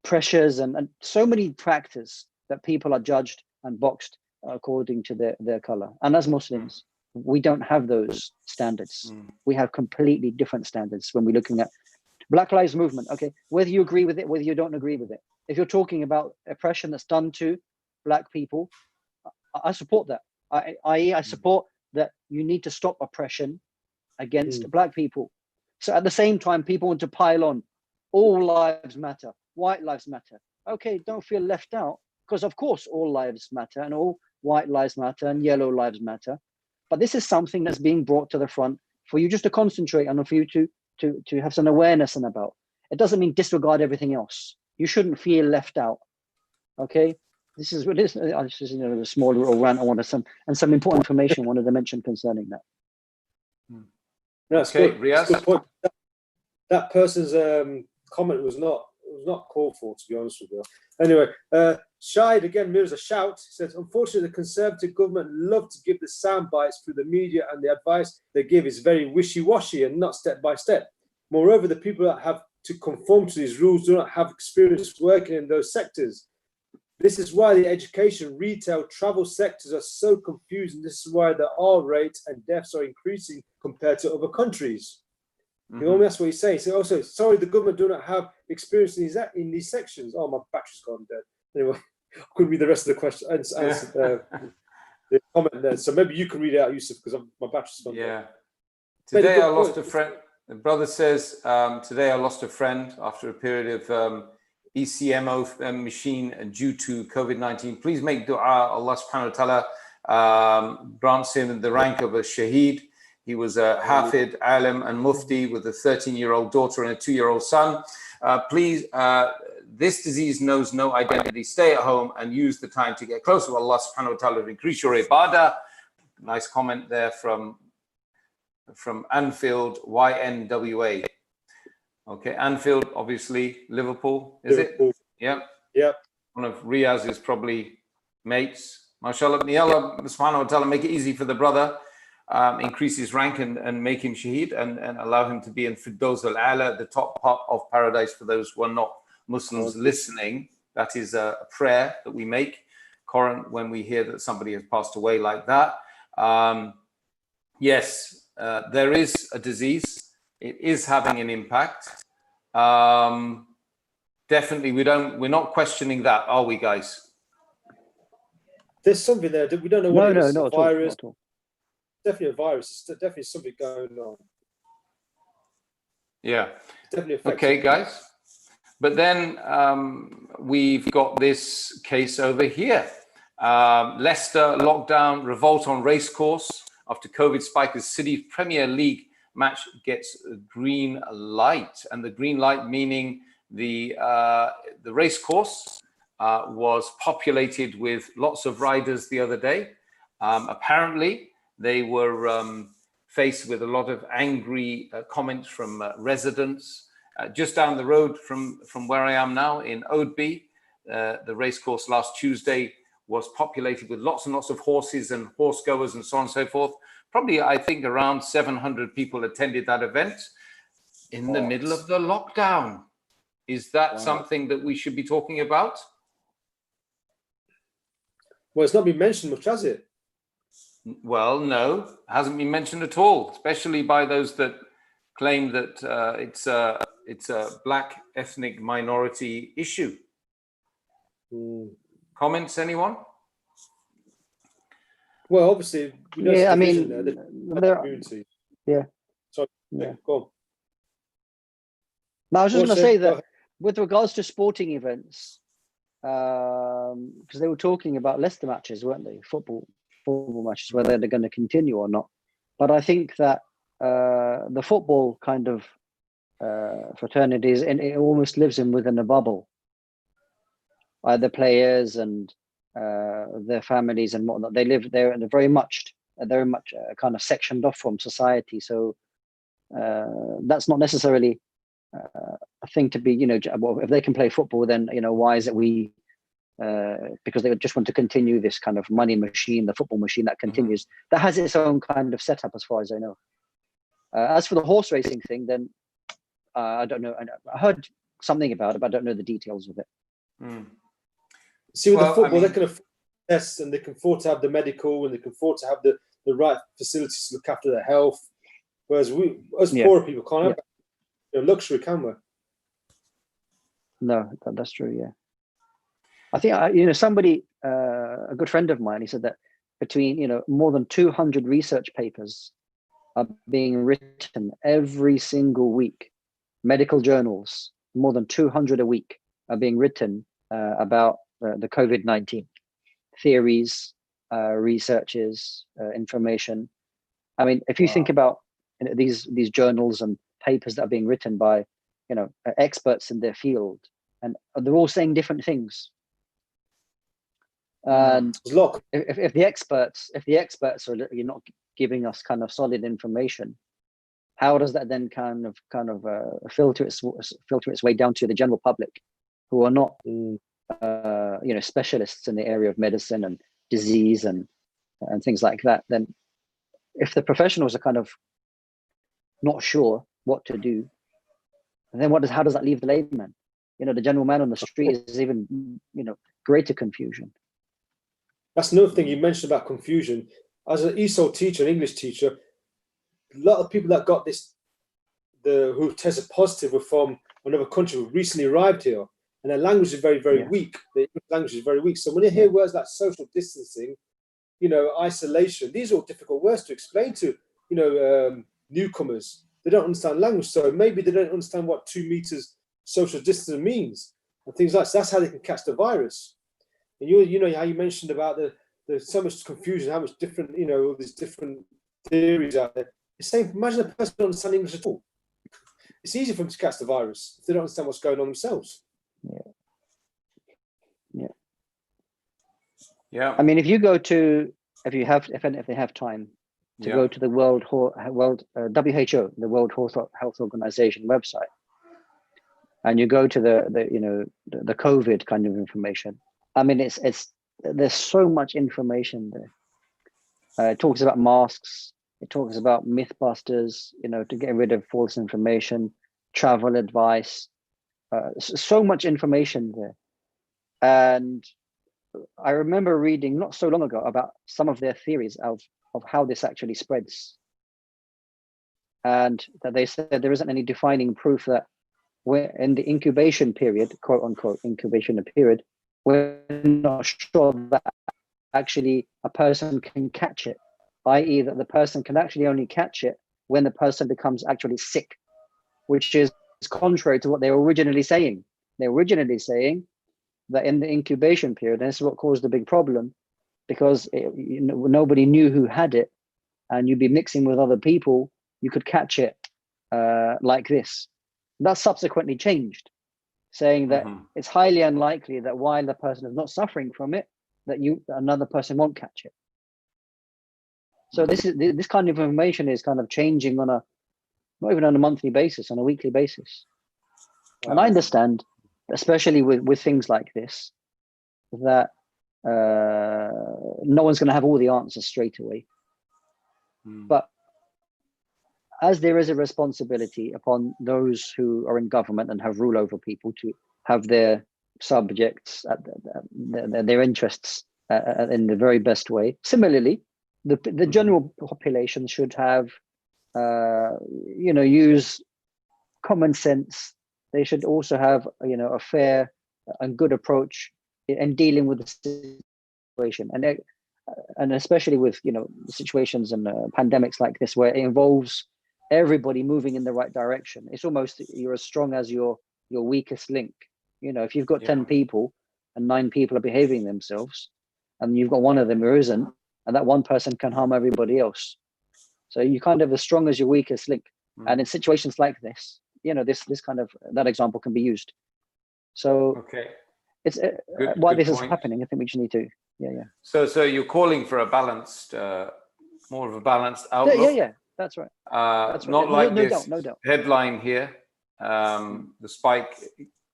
pressures and so many factors that people are judged and boxed according to their color. And as Muslims, we don't have those standards. We have completely different standards when we're looking at Black Lives Movement. Okay, whether you agree with it, whether you don't agree with it. If you're talking about oppression that's done to Black people, I support that. I support that you need to stop oppression against Black people. So at the same time, people want to pile on, all lives matter, white lives matter. Okay, don't feel left out, because of course all lives matter and all white lives matter and yellow lives matter. But this is something that's being brought to the front for you just to concentrate on, for you to have some awareness and about. It doesn't mean disregard everything else. You shouldn't feel left out. Okay. This is a small little rant I wanted some important information I wanted to mention concerning that. That's okay, good. Riaz. That's good point. That person's comment was not called for, to be honest with you. Anyway, Shahid again mirrors a shout. He says, unfortunately, the Conservative government love to give the sound bites through the media, and the advice they give is very wishy-washy and not step by step. Moreover, the people that have to conform to these rules do not have experience working in those sectors. This is why the education, retail, travel sectors are so confusing. This is why the R rate and deaths are increasing compared to other countries. You know, that's what he's saying. So also, sorry, the government do not have experience in these sections. Oh, my battery's gone dead. Anyway, I couldn't read the rest of the question. The comment there. So maybe you can read it out, Yusuf, because my battery's gone dead. Today I good lost point. a friend. The brother says, today I lost a friend after a period of ECMO machine due to COVID-19. Please make dua. Allah subhanahu wa ta'ala grants him the rank of a shaheed. He was a hafid, alim and mufti with a 13-year-old daughter and a 2-year-old son. Please, this disease knows no identity. Stay at home and use the time to get closer to Allah subhanahu wa ta'ala to increase your ibadah. Nice comment there from Anfield, YNWA. Okay, Anfield, obviously, Liverpool, is Liverpool. it? Yeah. Yeah. One of Riaz's probably mates. MashaAllah, may Allah subhanahu wa ta'ala make it easy for the brother, increase his rank and make him shaheed and allow him to be in Firdaus al-A'la, the top part of paradise for those who are not Muslims listening. That is a prayer that we make current when we hear that somebody has passed away like that. Yes, there is a disease. It is having an impact. Definitely, we're not questioning that, are we, guys? There's something there. We don't know what it is. No, A virus. not at all. Definitely a virus. There's definitely something going on. Yeah. Definitely affecting. Okay, guys. But then we've got this case over here. Leicester lockdown, revolt on racecourse after COVID spike as City Premier League match gets a green light. And the green light meaning the racecourse was populated with lots of riders the other day. Apparently, they were faced with a lot of angry comments from residents. Just down the road from where I am now in Oadby, the racecourse last Tuesday was populated with lots and lots of horses and horse goers and so on and so forth. Probably, I think, around 700 people attended that event in the middle of the lockdown. Is that something that we should be talking about? Well, it's not been mentioned much, has it? Well, no, it hasn't been mentioned at all, especially by those that claim that it's a black ethnic minority issue. Comments, anyone? Well, obviously, we know Yeah, I mean, there are yeah. Sorry, Yeah. go on. No, I was just going to say Go that ahead. with regards to sporting events, because they were talking about Leicester matches, weren't they? Football matches, whether they're going to continue or not. But I think that the football kind of fraternities, and it almost lives within a bubble. The players and their families and whatnot, they live there, and they're very much kind of sectioned off from society. So that's not necessarily a thing to be, well, if they can play football, then, why is it we, because they just want to continue this kind of money machine, the football machine that continues, that has its own kind of setup as far as I know. As for the horse racing thing, then I don't know. I heard something about it, but I don't know the details of it. See, with the football, they can afford tests and they can afford to have the medical and they can afford to have the right facilities to look after their health. Whereas us poorer people can't have that luxury, can we? No, that's true. Yeah, I think somebody, a good friend of mine, he said that between more than 200 research papers are being written every single week. Medical journals, more than 200 a week, are being written about the COVID-19 theories, researches, information. I mean, if you think about these journals and papers that are being written by experts in their field, and they're all saying different things. And if the experts are not giving us kind of solid information, how does that then kind of filter its way down to the general public, who are not specialists in the area of medicine and disease and things like that? Then if the professionals are kind of not sure what to do, then how does that leave the layman? The general man on the street is even greater confusion. That's another thing you mentioned about confusion. As an ESOL teacher, an English teacher, a lot of people that got this, who tested positive, were from another country, who recently arrived here, and their language is very, very weak. The English language is very weak. So when you hear words like social distancing, isolation, these are all difficult words to explain to, newcomers. They don't understand language, so maybe they don't understand what 2 meters social distance means and things like that. So that's how they can catch the virus. And you know how you mentioned about there's so much confusion, how much different, all these different theories out there. The same. Imagine a person not understanding English at all. It's easy for them to catch the virus if they don't understand what's going on themselves. Yeah. I mean, if you go to, if they have time to go to the WHO, the World Health Organization website, and you go to the COVID kind of information. I mean, there's so much information there. It talks about masks. It talks about mythbusters, to get rid of false information, travel advice, so much information there. And I remember reading not so long ago about some of their theories of how this actually spreads. And that they said there isn't any defining proof that we're in the incubation period, quote unquote, incubation period, we're not sure that actually a person can catch it, i.e. that the person can actually only catch it when the person becomes actually sick, which is contrary to what they were originally saying. They were originally saying that in the incubation period, and this is what caused the big problem, because nobody knew who had it, and you'd be mixing with other people, you could catch it like this. That subsequently changed, saying that it's highly unlikely that while the person is not suffering from it, that another person won't catch it. So this kind of information is kind of changing on not even on a monthly basis, on a weekly basis. Wow. And I understand, especially with things like this, that no one's going to have all the answers straight away. But as there is a responsibility upon those who are in government and have rule over people to have their subjects, their interests in the very best way. Similarly, the general population should have, use common sense. They should also have, a fair and good approach in dealing with the situation, and especially with situations and pandemics like this, where it involves everybody moving in the right direction. It's almost you're as strong as your weakest link. If you've got 10 people and 9 people are behaving themselves, and you've got one of them who isn't, and that one person can harm everybody else. So you kind of as strong as your weakest link. And in situations like this, this kind of that example can be used. So it's why this is happening. I think we just need to, So you're calling for a balanced, more of a balanced outlook. Yeah, that's right. That's right. Not like this no doubt. headline here. The spike.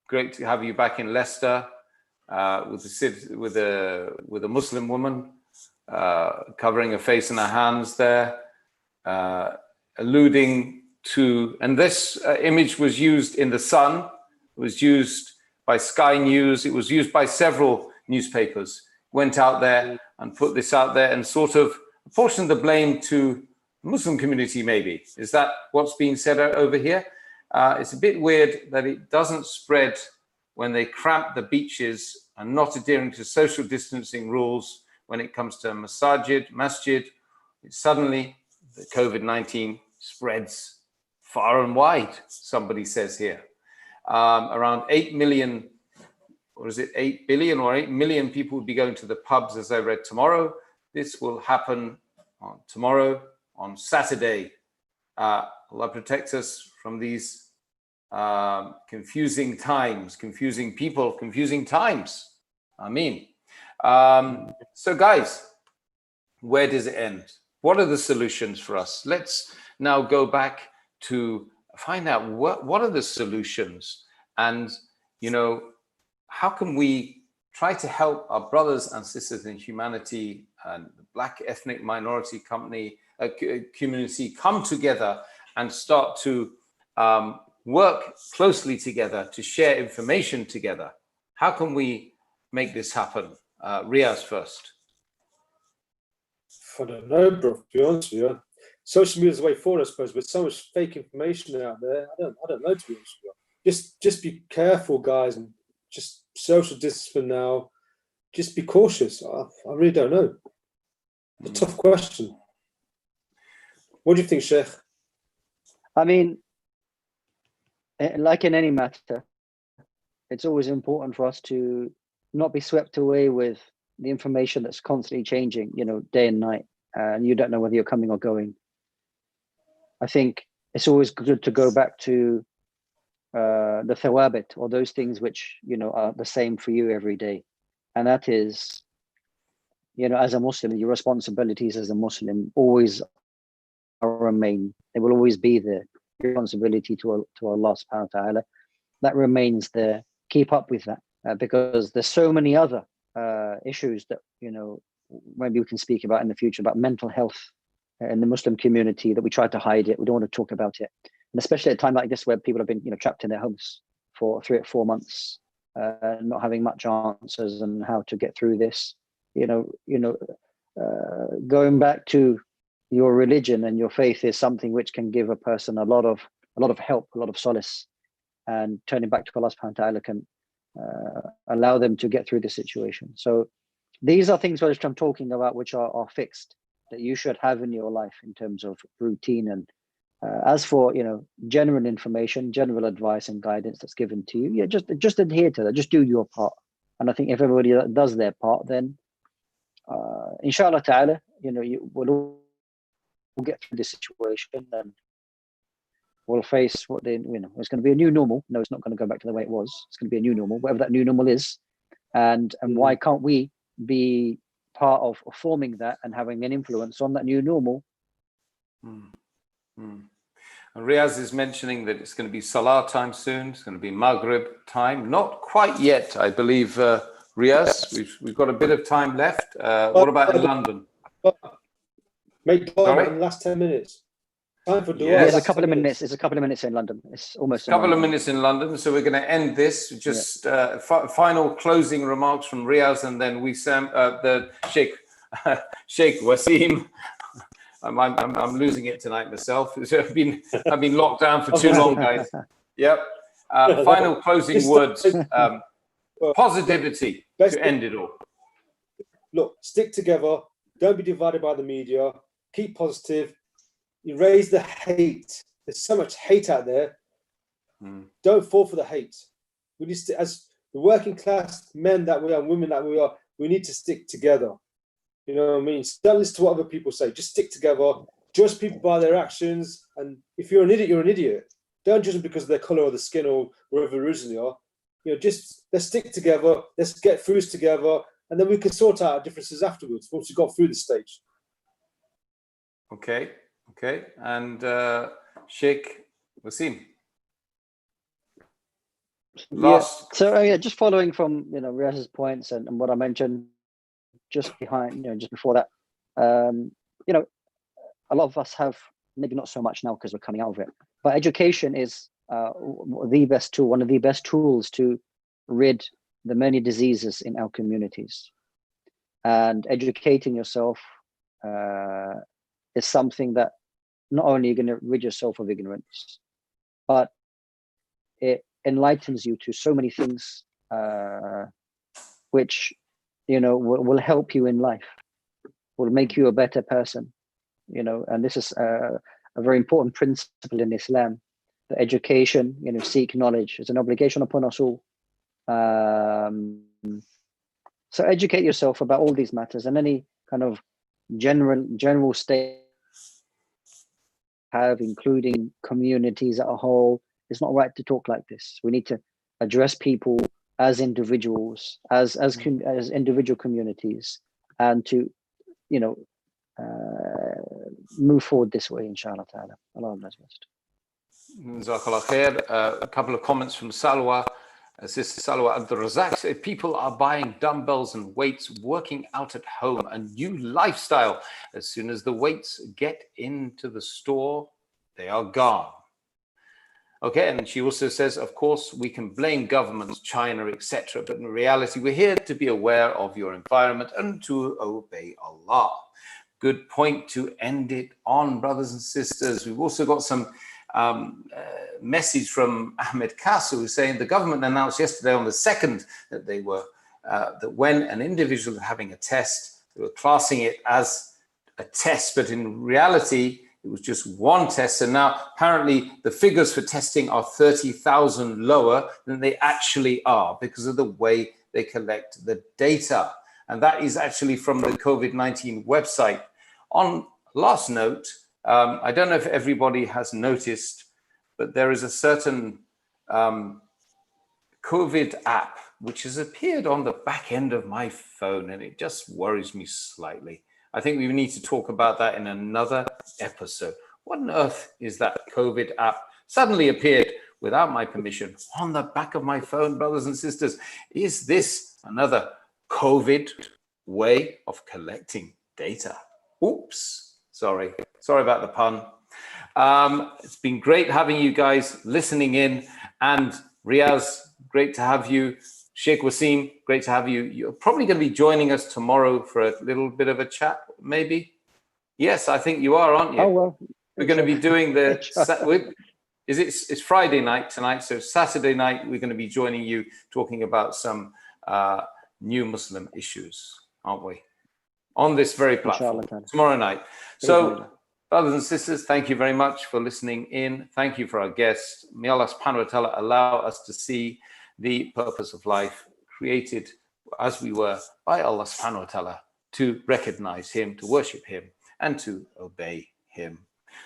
Great to have you back in Leicester with a Muslim woman covering her face and her hands there, alluding to. And this image was used in The Sun. It was used by Sky News. It was used by several newspapers. Went out there and put this out there and sort of apportioned the blame to the Muslim community. Maybe is that what's being said over here? It's a bit weird that it doesn't spread when they cramp the beaches and not adhering to social distancing rules when it comes to masjid. Suddenly, the COVID-19 spreads far and wide, somebody says here. Around 8 million, or is it 8 billion or 8 million people will be going to the pubs, as I read tomorrow. This will happen tomorrow, on Saturday. Allah protect us from these confusing times, confusing people, confusing times. Ameen. So guys, where does it end? What are the solutions for us? Let's now go back to find out what are the solutions, and how can we try to help our brothers and sisters in humanity and the Black ethnic minority community come together and start to work closely together to share information together. How can we make this happen? Riaz first. I don't know, bro, to be honest with you. Social media is the way forward, I suppose, with so much fake information out there. I don't know, to be honest with you. Just be careful, guys, and just social distance for now. Just be cautious. I really don't know. A tough question. What do you think, Sheikh? I mean, like in any matter, it's always important for us to not be swept away with the information that's constantly changing, day and night, and you don't know whether you're coming or going. I think it's always good to go back to the thawabit, or those things which, are the same for you every day. And that is, as a Muslim, your responsibilities as a Muslim always remain. They will always be there. Your responsibility to Allah subhanahu wa ta'ala, that remains there. Keep up with that, because there's so many other issues that, maybe we can speak about in the future, about mental health in the Muslim community, that we try to hide it. We don't want to talk about it. And especially at a time like this, where people have been, trapped in their homes for 3 or 4 months, not having much answers on how to get through this. Going back to your religion and your faith is something which can give a person a lot of help, a lot of solace, and turning back to Allah subhanahu wa ta'ala can allow them to get through the situation. So these are things which I'm talking about, which are fixed, that you should have in your life in terms of routine. And as for general information, general advice and guidance that's given to you, just adhere to that, just do your part. And I think if everybody does their part, then inshallah ta'ala, we'll get through this situation, and we'll face what it's going to be a new normal. No, it's not going to go back to the way it was. It's going to be a new normal, whatever that new normal is. And why can't we be part of forming that and having an influence on that new normal? And Riaz is mentioning that it's going to be Salah time soon. It's going to be Maghrib time. Not quite yet, I believe, Riaz. We've got a bit of time left. What about in London? Make dua in the last 10 minutes. Time for dua. Yeah, it's a couple of minutes. It's a couple of minutes in London. It's almost a couple of minutes in London. So we're going to end this. Just final closing remarks from Riaz, and then Wasim, the Sheikh Wasim. I'm losing it tonight myself. I've been locked down for too long, guys. Yep. Final closing words. Positivity to end it all. Look, stick together. Don't be divided by the media. Keep positive. Erase the hate. There's so much hate out there. Don't fall for the hate. We need to, as the working class men that we are, women that we are, we need to stick together. You know what I mean? Don't listen to what other people say. Just stick together. Judge people by their actions. And if you're an idiot, you're an idiot. Don't judge them because of their colour or the skin or wherever reason they are. Just let's stick together. Let's get through this together. And then we can sort out our differences afterwards once we've got through the stage. Okay. And Sheikh Wasim. Last. So just following from Riaz's points and what I mentioned just behind, just before that, a lot of us have, maybe not so much now because we're coming out of it, but education is the best tool, one of the best tools to rid the many diseases in our communities. And educating yourself is something that not only you're going to rid yourself of ignorance, but it enlightens you to so many things which will help you in life, will make you a better person. And this is a very important principle in Islam. The education, seek knowledge, is an obligation upon us all. So educate yourself about all these matters, and any kind of general state have, including communities as a whole. It's not right to talk like this. We need to address people as individuals, as individual communities, and to move forward this way, inshallah ta'ala. Allah knows best. Jazakallah khair. A couple of comments from Salwa. Sister Salwa Abdul Razak said, people are buying dumbbells and weights, working out at home, a new lifestyle. As soon as the weights get into the store, they are gone. Okay, and she also says, of course, we can blame governments, China, etc. But in reality, we're here to be aware of your environment and to obey Allah. Good point to end it on, brothers and sisters. We've also got some message from Ahmed Kasu, who's saying the government announced yesterday on the 2nd that they were that when an individual is having a test, they were classing it as a test, but in reality it was just one test. And now apparently the figures for testing are 30,000 lower than they actually are because of the way they collect the data. And that is actually from the COVID-19 website. On last note, I don't know if everybody has noticed, but there is a certain COVID app which has appeared on the back end of my phone, and it just worries me slightly. I think we need to talk about that in another episode. What on earth is that COVID app suddenly appeared without my permission on the back of my phone, brothers and sisters? Is this another COVID way of collecting data? Oops, sorry about the pun. It's been great having you guys listening in, and Riaz, great to have you. Sheikh Wasim, great to have you. You're probably going to be joining us tomorrow for a little bit of a chat, maybe? Yes, I think you are, aren't you? Oh, well. We're going to be doing it's Friday night tonight, so Saturday night we're going to be joining you talking about some new Muslim issues, aren't we? On this very platform, tomorrow night. So, brothers and sisters, thank you very much for listening in. Thank you for our guests. May Allah subhanahu wa ta'ala allow us to see the purpose of life created as we were by Allah subhanahu wa ta'ala, to recognize him, to worship him, and to obey him.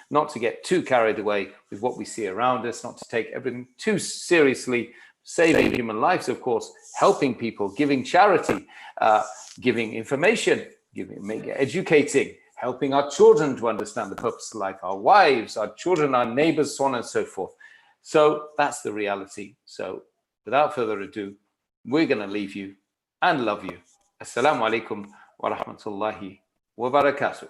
Not to get too carried away with what we see around us, not to take everything too seriously, saving human lives, of course, helping people, giving charity, giving information, educating, helping our children to understand the purpose of life, our wives, our children, our neighbors, so on and so forth. So that's the reality. So without further ado, we're going to leave you and love you. Assalamu alaikum wa rahmatullahi wa barakatuh.